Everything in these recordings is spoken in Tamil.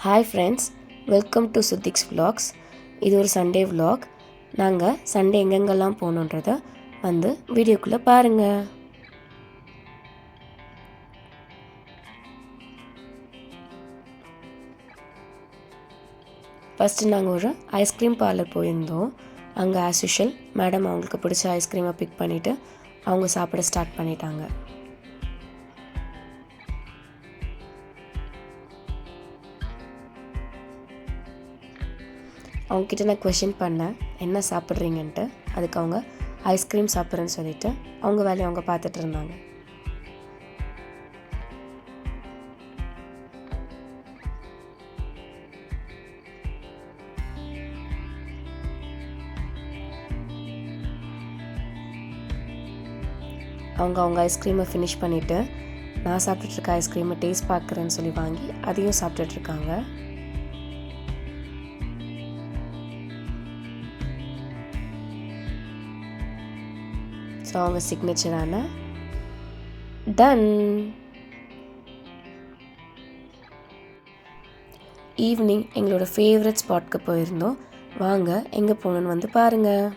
ஹாய் ஃப்ரெண்ட்ஸ், வெல்கம் டு சுத்திக்ஸ் vlogs. இது ஒரு சண்டே vlog. நாங்கள் சண்டே எங்கெங்கெல்லாம் போகணுன்றதை வீடியோக்குள்ளே பாருங்கள். ஃபஸ்ட்டு நாங்கள் ஒரு ஐஸ்கிரீம் பார்லர் போயிருந்தோம். அங்கே ஆஸ் யூஷுவல் மேடம் அவங்களுக்கு பிடிச்ச ஐஸ்கிரீமை பிக் பண்ணிவிட்டு அவங்க சாப்பிட ஸ்டார்ட் பண்ணிட்டாங்க. அவங்கக்கிட்ட நான் கொஷின் பண்ணேன், என்ன சாப்பிட்றீங்கன்ட்டு. அதுக்கு அவங்க ஐஸ்கிரீம் சாப்பிட்றேன்னு சொல்லிவிட்டு அவங்க வேலையை அவங்க பார்த்துட்டு இருந்தாங்க. அவங்க ஐஸ்கிரீமை ஃபினிஷ் பண்ணிவிட்டு நான் சாப்பிட்டுட்ருக்க ஐஸ்கிரீமை டேஸ்ட் பார்க்குறேன்னு சொல்லி வாங்கி அதையும் சாப்பிட்டுட்ருக்காங்க. ஸோ அவங்க சிக்னேச்சரான டன். ஈவினிங் எங்களோட ஃபேவரட் ஸ்பாட்க்கு போயிருந்தோம். வாங்க எங்கே போகணுன்னு பாருங்கள்.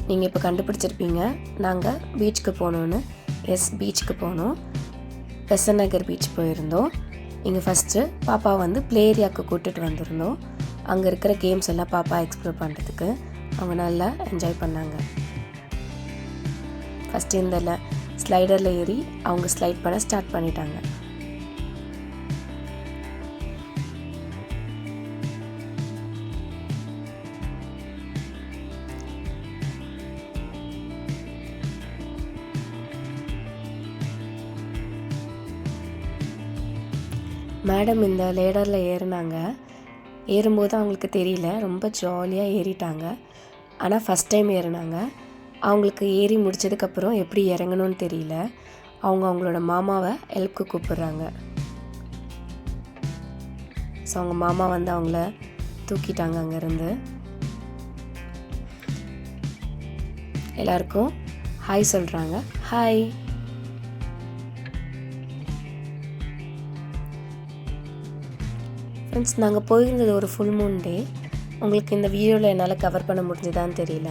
நீங்கள் இப்போ கண்டுபிடிச்சிருப்பீங்க நாங்கள் பீச்சுக்கு போகணுன்னு. எஸ், பீச்சுக்கு போனோம். பெசன்ட் நகர் பீச் போயிருந்தோம். இங்கே ஃபஸ்ட்டு பாப்பா ப்ளே ஏரியாவுக்கு கூப்பிட்டுட்டு வந்திருந்தோம். அங்கே இருக்கிற கேம்ஸ் எல்லாம் பாப்பா எக்ஸ்ப்ளோர் பண்ணுறதுக்கு அவங்க நல்லா என்ஜாய் பண்ணாங்க. ஃபஸ்ட்டு இந்த ஸ்லைடரில் ஏறி அவங்க ஸ்லைட் பண்ண ஸ்டார்ட் பண்ணிட்டாங்க. மேடம் இந்த லேடரில் ஏறினாங்க. ஏறும்போது அவங்களுக்கு தெரியல, ரொம்ப ஜாலியாக ஏறிட்டாங்க. ஆனால் ஃபஸ்ட் டைம் ஏறினாங்க. அவங்களுக்கு ஏறி முடித்ததுக்கப்புறம் எப்படி இறங்கணும்னு தெரியல. அவங்களோட மாமாவை ஹெல்ப்க்கு கூப்பிட்றாங்க. ஸோ அவங்க மாமா அவங்கள தூக்கிட்டாங்க. அங்கேருந்து எல்லாருக்கும் ஹாய் சொல்கிறாங்க. ஹாய். ஃப்ரெண்ட்ஸ், நாங்கள் போயிருந்தது ஒரு ஃபுல் மூன் டே. உங்களுக்கு இந்த வீடியோவில் என்னால் கவர் பண்ண முடிஞ்சதான்னு தெரியல.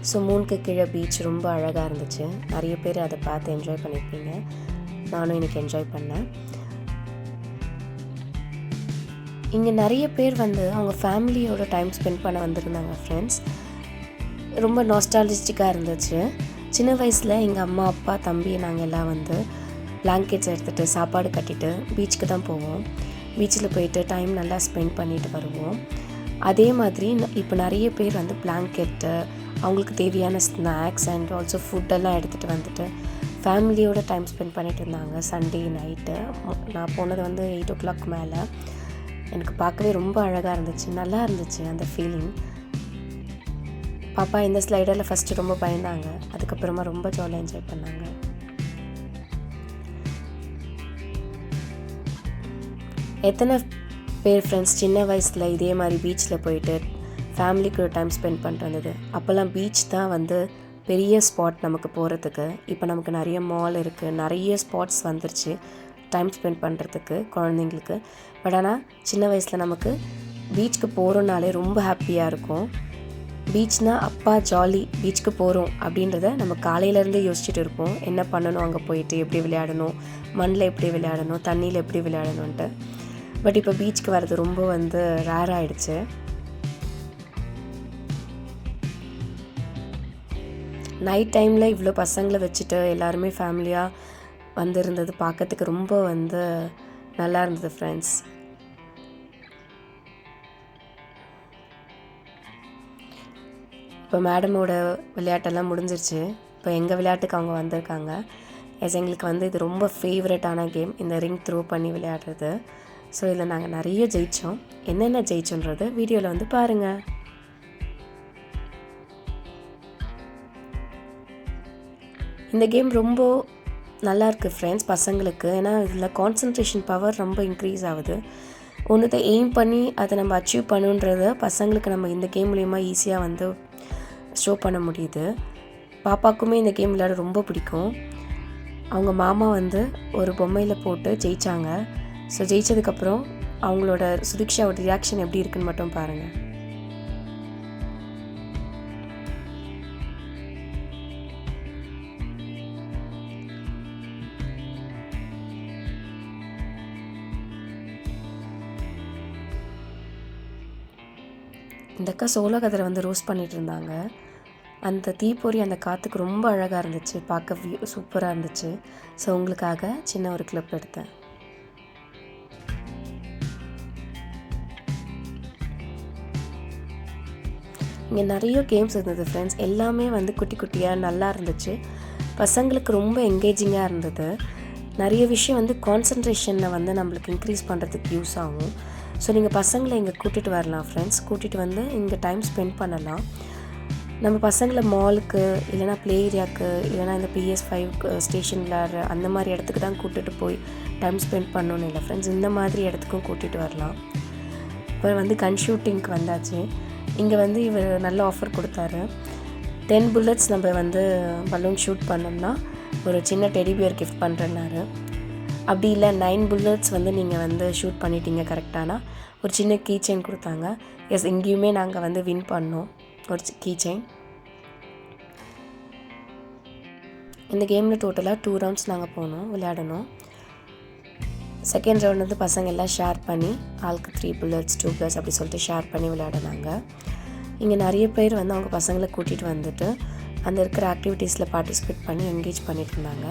ஸோ மூனுக்கு கீழே பீச் ரொம்ப அழகாக இருந்துச்சு. நிறைய பேர் அதை பார்த்து என்ஜாய் பண்ணியிருப்பீங்க. நானும் இன்றைக்கி என்ஜாய் பண்ணேன். இங்கே நிறைய பேர் அவங்க ஃபேமிலியோட டைம் ஸ்பெண்ட் பண்ண வந்திருந்தாங்க. ஃப்ரெண்ட்ஸ், ரொம்ப நாஸ்டாலஜிக்காக இருந்துச்சு. சின்ன வயசில் எங்கள் அம்மா அப்பா தம்பி நாங்கள் எல்லாம் பிளாங்கெட்ஸ் எடுத்துகிட்டு சாப்பாடு கட்டிட்டு பீச்சுக்கு தான் போவோம். பீச்சில் போயிட்டு டைம் நல்லா ஸ்பெண்ட் பண்ணிட்டு வருவோம். அதே மாதிரி இப்போ நிறைய பேர் பிளாங்கெட்டு, அவங்களுக்கு தேவையான ஸ்நாக்ஸ் அண்ட் ஆல்சோ ஃபுட்டெல்லாம் எடுத்துகிட்டு ஃபேமிலியோட டைம் ஸ்பெண்ட் பண்ணிட்டு இருந்தாங்க. சண்டே நைட்டு நான் போனது 8 o'clock மேலே. எனக்கு பார்க்கவே ரொம்ப அழகாக இருந்துச்சு, நல்லா இருந்துச்சு அந்த ஃபீலிங். பாப்பா இந்த ஸ்லைடரில் ஃபஸ்ட்டு ரொம்ப பயந்தாங்க. அதுக்கப்புறமா ரொம்ப ஜாலியாக என்ஜாய் பண்ணாங்க. எத்தனை பேர் ஃப்ரெண்ட்ஸ் சின்ன வயசில் இதே மாதிரி பீச்சில் போயிட்டு ஃபேமிலிக்கு டைம் ஸ்பெண்ட் பண்ணிட்டு வந்தது? அப்போல்லாம் பீச் தான் பெரிய ஸ்பாட் நமக்கு போகிறதுக்கு. இப்போ நமக்கு நிறைய மால் இருக்குது, நிறைய ஸ்பாட்ஸ் வந்துருச்சு டைம் ஸ்பெண்ட் பண்ணுறதுக்கு குழந்தைங்களுக்கு. பட் ஆனால் சின்ன வயசில் நமக்கு பீச்சுக்கு போகிறோன்னாலே ரொம்ப ஹாப்பியாக இருக்கும். பீச்னால் அப்பா ஜாலி, பீச்சுக்கு போகிறோம் அப்படின்றத நம்ம காலையிலேருந்தே யோசிச்சுட்டு இருப்போம். என்ன பண்ணணும், அங்கே போயிட்டு எப்படி விளையாடணும், மண்ணில் எப்படி விளையாடணும், தண்ணியில் எப்படி விளையாடணுன்ட்டு. பட் இப்போ பீச்சுக்கு வர்றது ரொம்ப ரேர் ஆகிடுச்சு. நைட் டைமில் இவ்வளோ பசங்களை வச்சுட்டு எல்லாருமே ஃபேமிலியாக இருந்தது பார்க்கறதுக்கு ரொம்ப நல்லா இருந்தது ஃப்ரெண்ட்ஸ். இப்போ மேடமோட விளையாட்டெல்லாம் முடிஞ்சிருச்சு. இப்போ எங்கள் விளையாட்டுக்கு அவங்க வந்திருக்காங்க. எங்களுக்கு இது ரொம்ப ஃபேவரட்டான கேம், இந்த ரிங் த்ரோ பண்ணி விளையாடுறது. ஸோ இதில் நாங்கள் நிறைய ஜெயித்தோம். என்னென்ன ஜெயிச்சோன்றது வீடியோவில் பாருங்கள். இந்த கேம் ரொம்ப நல்லாயிருக்கு ஃப்ரெண்ட்ஸ் பசங்களுக்கு. ஏன்னா இதில் கான்சன்ட்ரேஷன் பவர் ரொம்ப இன்க்ரீஸ் ஆகுது. ஒன்றுத்தை எய்ம் பண்ணி அதை நம்ம அச்சீவ் பண்ணுன்றத பசங்களுக்கு நம்ம இந்த கேம் மூலிமா ஈஸியாக ஷோ பண்ண முடியுது. பாப்பாக்குமே இந்த கேம் விளையாட ரொம்ப பிடிக்கும். அவங்க மாமா வந்து ஒரு பொம்மையில் போட்டு ஜெயித்தாங்க. ஸோ ஜெயித்ததுக்கப்புறம் அவங்களோட சுதிக்ஷாவோட ரியாக்ஷன் எப்படி இருக்குன்னு மட்டும் பாருங்கள். இந்த அக்கா சோள கதிரை வந்து ரோஸ்ட் பண்ணிகிட்டு இருந்தாங்க. அந்த தீப்பொறி அந்த காற்றுக்கு ரொம்ப அழகாக இருந்துச்சு, பார்க்க சூப்பராக இருந்துச்சு. ஸோ உங்களுக்காக சின்ன ஒரு கிளிப் எடுத்தேன். இங்கே நிறைய கேம்ஸ் இருந்தது ஃப்ரெண்ட்ஸ். எல்லாமே வந்து குட்டி குட்டியாக நல்லா இருந்துச்சு. பசங்களுக்கு ரொம்ப என்கேஜிங்காக இருந்தது. நிறைய விஷயம் வந்து கான்சன்ட்ரேஷனை வந்து நம்மளுக்கு இன்க்ரீஸ் பண்ணுறதுக்கு யூஸ் ஆகும். ஸோ நீங்கள் பசங்களை இங்கே கூட்டிகிட்டு வரலாம் ஃப்ரெண்ட்ஸ். கூட்டிகிட்டு வந்து இங்கே டைம் ஸ்பெண்ட் பண்ணலாம். நம்ம பசங்களை மாலுக்கு இல்லைனா ப்ளே ஏரியாவுக்கு இல்லைனா இந்த PS5 ஸ்டேஷன் விளையாடுற அந்த மாதிரி இடத்துக்கு தான் கூட்டிகிட்டு போய் டைம் ஸ்பெண்ட் பண்ணணுன்னு இல்லை ஃப்ரெண்ட்ஸ். இந்த மாதிரி இடத்துக்கும் கூட்டிகிட்டு வரலாம். இப்போ வந்து கன் ஷூட்டிங்க்கு வந்தாச்சு. இங்கே வந்து இவர் நல்ல ஆஃபர் கொடுத்தாரு. 10 bullets நம்ம வந்து பலூன் ஷூட் பண்ணோம்னா ஒரு சின்ன டெடி பியர் கிஃப்ட் பண்ணுறேன்னாரு. அப்படி இல்லை 9 bullets வந்து நீங்கள் வந்து ஷூட் பண்ணிட்டீங்க கரெக்டானா ஒரு சின்ன கீ செயின் கொடுத்தாங்க. எஸ், இங்கேயுமே நாங்கள் வந்து வின் பண்ணோம் ஒரு கீ செயின். இந்த கேமில் டோட்டலாக 2 rounds நாங்கள் போனோம், விளையாடணும். செகண்ட் ரவுண்ட் வந்து பசங்க எல்லாம் ஷேர் பண்ணி ஆளுக்கு 3 bullets 2 bullets அப்படி சொல்லிட்டு ஷேர் பண்ணி விளையாடினாங்க. இங்கே நிறைய பேர் வந்து அவங்க பசங்களை கூட்டிகிட்டு வந்துட்டு அந்த இருக்கிற ஆக்டிவிட்டீஸில் பார்ட்டிசிபேட் பண்ணி என்கேஜ் பண்ணிட்டு இருந்தாங்க.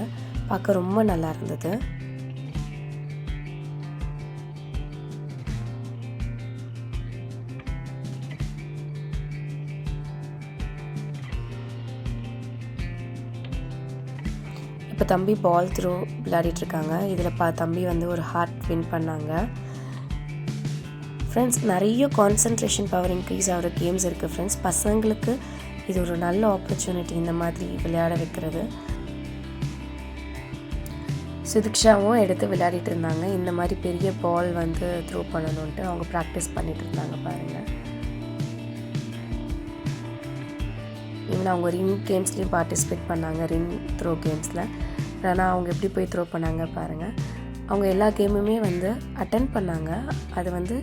பார்க்க ரொம்ப நல்லா இருந்தது. இப்போ தம்பி பால் த்ரோ விளையாடிட்டுருக்காங்க. இதில் தம்பி வந்து ஒரு ஹார்ட் வின் பண்ணாங்க. ஃப்ரெண்ட்ஸ், நிறைய கான்சன்ட்ரேஷன் பவர் இன்க்ரீஸ் ஆகிற கேம்ஸ் இருக்குது ஃப்ரெண்ட்ஸ். பசங்களுக்கு இது ஒரு நல்ல ஆப்பர்ச்சுனிட்டி இந்த மாதிரி விளையாட வைக்கிறது. சுதிக்ஷாவும் எடுத்து விளையாடிட்டு இருந்தாங்க. இந்த மாதிரி பெரிய பால் வந்து த்ரோ பண்ணணுன்ட்டு அவங்க ப்ராக்டிஸ் பண்ணிட்டு இருந்தாங்க பாருங்கள். ஈவன் அவங்க ரிங் கேம்ஸ்லேயும் பார்ட்டிசிபேட் பண்ணாங்க, ரிங் த்ரோ கேம்ஸில். ஆனால் அவங்க எப்படி போய் த்ரோ பண்ணாங்க பாருங்கள். அவங்க எல்லா கேமுமே வந்து அட்டெண்ட் பண்ணாங்க, அது வந்து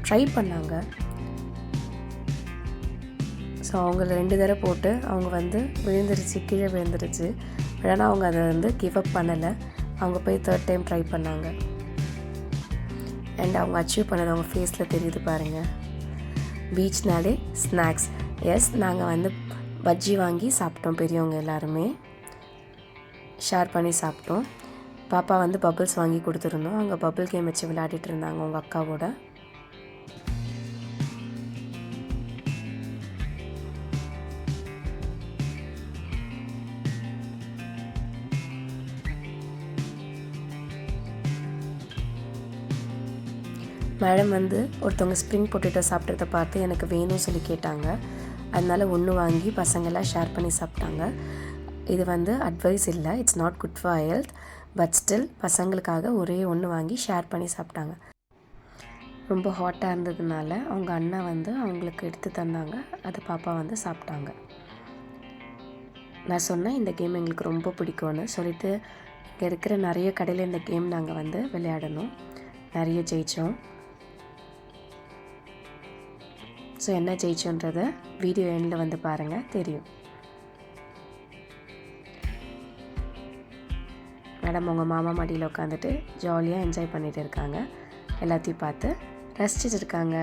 ட்ரை பண்ணாங்க. ஸோ அவங்க 2 தடவை போட்டு அவங்க வந்து விழுந்துருச்சு, கீழே விழுந்துருச்சு. ஆனால் அவங்க அதை வந்து கிவ் அப் பண்ணலை. அவங்க போய் 3rd டைம் ட்ரை பண்ணாங்க. அண்ட் அவங்க அச்சீவ் பண்ணது அவங்க ஃபேஸில் தெரியுது பாருங்கள். பீச்னாலே ஸ்நாக்ஸ். எஸ், நாங்கள் வந்து பஜ்ஜி வாங்கி சாப்பிட்டோம். பெரியவங்க எல்லாருமே ஷேர் பண்ணி சாப்பிட்டோம். பாப்பா வந்து பபிள்ஸ் வாங்கி கொடுத்துருந்தோம். அங்கே பபிள் கேம் வச்சு விளையாடிட்டு இருந்தாங்க அவங்க அக்காவோட. மேடம் வந்து ஒருத்தவங்க ஸ்ப்ரிங் பொட்டேட்டோ சாப்பிட்றத பார்த்து எனக்கு வேணும்னு சொல்லி கேட்டாங்க. அதனால் 1 வாங்கி பசங்களாம் ஷேர் பண்ணி சாப்பிட்டாங்க. இது வந்து அட்வைஸ் இல்லை, it's not good for health. But still பசங்களுக்காக ஒரே 1 வாங்கி ஷேர் பண்ணி சாப்பிட்டாங்க. ரொம்ப ஹாட்டாக இருந்ததுனால அவங்க அண்ணா வந்து அவங்களுக்கு எடுத்து தந்தாங்க. அதை பாப்பா வந்து சாப்பிட்டாங்க. நான் சொன்னேன் இந்த கேம் எங்களுக்கு ரொம்ப பிடிக்கும்னு சொல்லிட்டு இங்கே இருக்கிற நிறைய கடையில் இந்த கேம் நாங்கள் வந்து விளையாடணும். நிறைய ஜெயித்தோம். ஸோ என்ன ஜெயிச்சோன்றதை வீடியோ எண்டில் வந்து பாருங்கள், தெரியும். மேடம் உங்கள் மாமா மடியில் உட்காந்துட்டு ஜாலியாக என்ஜாய் பண்ணிகிட்டு இருக்காங்க. எல்லாத்தையும் பார்த்து ரசிச்சுட்டு இருக்காங்க.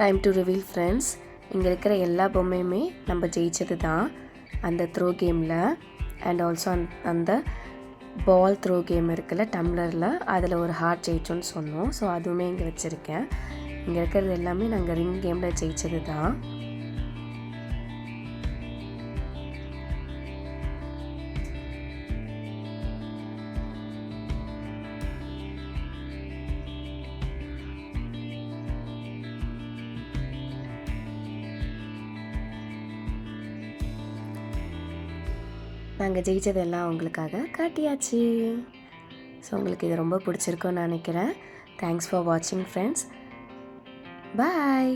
Time to reveal friends. இங்கே இருக்கிற எல்லா பொம்மையுமே நம்ம ஜெயிச்சது தான் அந்த த்ரோ கேமில். அண்ட் ஆல்சோ அந்த பால் த்ரோ கேம் இருக்குல்ல டம்ளரில், அதில் ஒரு ஹார்ட் ஜெயிச்சோன்னு சொன்னோம். ஸோ அதுவுமே இங்கே வச்சுருக்கேன். இங்கே இருக்கிறது எல்லாமே நாங்கள் ரிங் கேமில் ஜெயிச்சது தான். நாங்கள் ஜெயிச்சதெல்லாம் உங்களுக்காக காட்டியாச்சு. ஸோ உங்களுக்கு இது ரொம்ப பிடிச்சிருக்குன்னு நினைக்கிறேன். தேங்க்ஸ் ஃபார் வாட்சிங் ஃப்ரெண்ட்ஸ். பாய்.